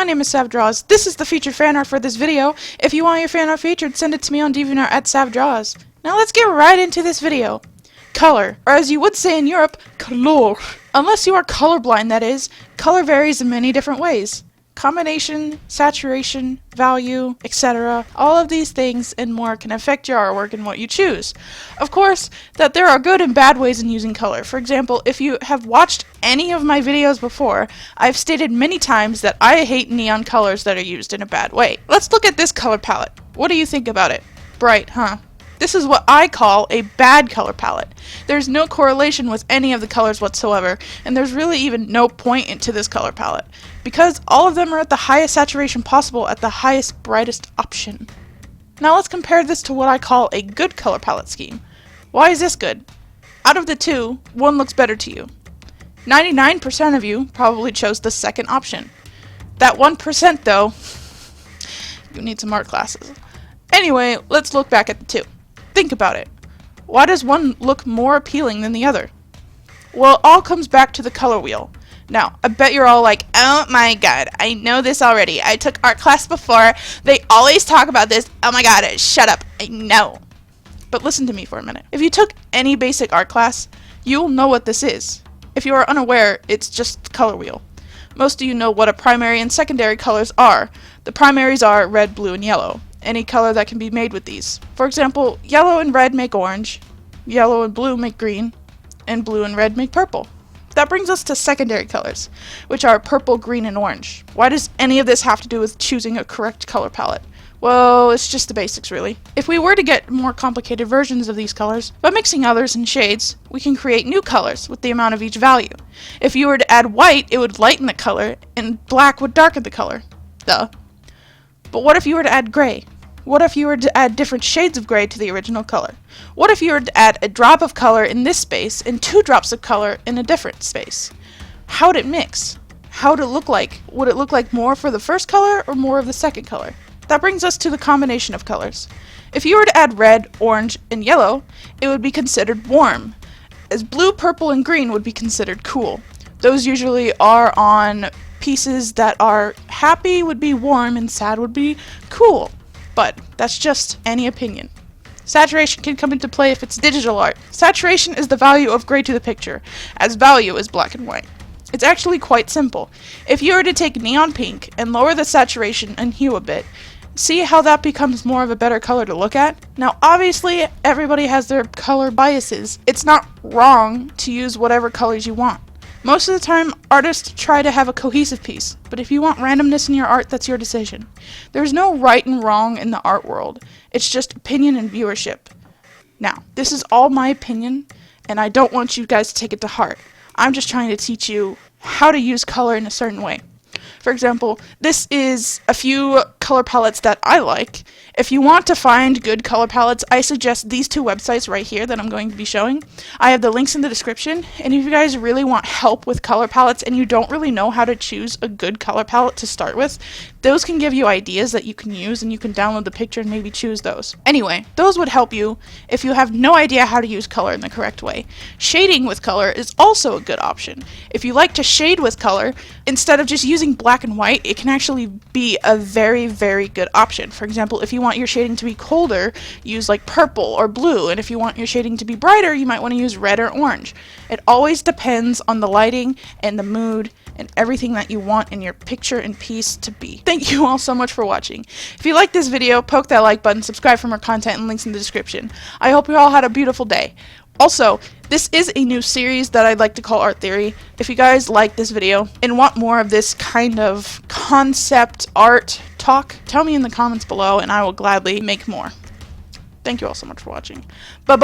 my name is SavDraws. This is the featured fan art for this video. If you want your fan art featured, send it to me on DeviantArt at SavDraws. Now let's get right into this video. Color, or as you would say in Europe, color. Unless you are colorblind, that is, color varies in many different ways. Combination, saturation, value, etc. All of these things and more can affect your artwork and what you choose. Of course, that there are good and bad ways in using color. For example, if you have watched any of my videos before, I've stated many times that I hate neon colors that are used in a bad way. Let's look at this color palette. What do you think about it? Bright, huh? This is what I call a bad color palette. There's no correlation with any of the colors whatsoever, and there's really even no point into this color palette, because all of them are at the highest saturation possible at the highest, brightest option. Now let's compare this to what I call a good color palette scheme. Why is this good? Out of the two, one looks better to you. 99% of you probably chose the second option. That 1% though, you need some art classes. Anyway, let's look back at the two. Think about it. Why does one look more appealing than the other? Well, it all comes back to the color wheel. Now, I bet you're all like, oh my god, I know this already. I took art class before. They always talk about this. Oh my god, shut up. I know. But listen to me for a minute. If you took any basic art class, you'll know what this is. If you are unaware, it's just the color wheel. Most of you know what a primary and secondary colors are. The primaries are red, blue, and yellow. Any color that can be made with these. For example, yellow and red make orange, yellow and blue make green, and blue and red make purple. That brings us to secondary colors, which are purple, green, and orange. Why does any of this have to do with choosing a correct color palette? Well, it's just the basics, really. If we were to get more complicated versions of these colors, by mixing others in shades, we can create new colors with the amount of each value. If you were to add white, it would lighten the color, and black would darken the color. Duh. But what if you were to add gray? What if you were to add different shades of gray to the original color? What if you were to add a drop of color in this space and 2 drops of color in a different space? How would it mix? How would it look like? Would it look like more for the first color or more of the second color? That brings us to the combination of colors. If you were to add red, orange, and yellow, it would be considered warm, as blue, purple, and green would be considered cool. Those usually are on pieces that are happy would be warm and sad would be cool. But that's just any opinion. Saturation can come into play if it's digital art. Saturation is the value of gray to the picture, as value is black and white. It's actually quite simple. If you were to take neon pink and lower the saturation and hue a bit, see how that becomes more of a better color to look at? Now obviously everybody has their color biases. It's not wrong to use whatever colors you want. Most of the time, artists try to have a cohesive piece, but if you want randomness in your art, that's your decision. There's no right and wrong in the art world. It's just opinion and viewership. Now, this is all my opinion, and I don't want you guys to take it to heart. I'm just trying to teach you how to use color in a certain way. For example, this is a few color palettes that I like. If you want to find good color palettes, I suggest these 2 websites right here that I'm going to be showing. I have the links in the description, and if you guys really want help with color palettes and you don't really know how to choose a good color palette to start with, those can give you ideas that you can use, and you can download the picture and maybe choose those. Anyway, those would help you if you have no idea how to use color in the correct way. Shading with color is also a good option. If you like to shade with color, instead of just using black and white, it can actually be a very, very good option. For example, if you want your shading to be colder, use like purple or blue, and if you want your shading to be brighter, you might want to use red or orange. It always depends on the lighting and the mood and everything that you want in your picture and piece to be. Thank you all so much for watching. If you like this video, poke that like button, subscribe for more content, and links in the description. I hope you all had a beautiful day. Also, this is a new series that I'd like to call Art Theory. If you guys like this video and want more of this kind of concept art talk, tell me in the comments below and I will gladly make more. Thank you all so much for watching. Bye.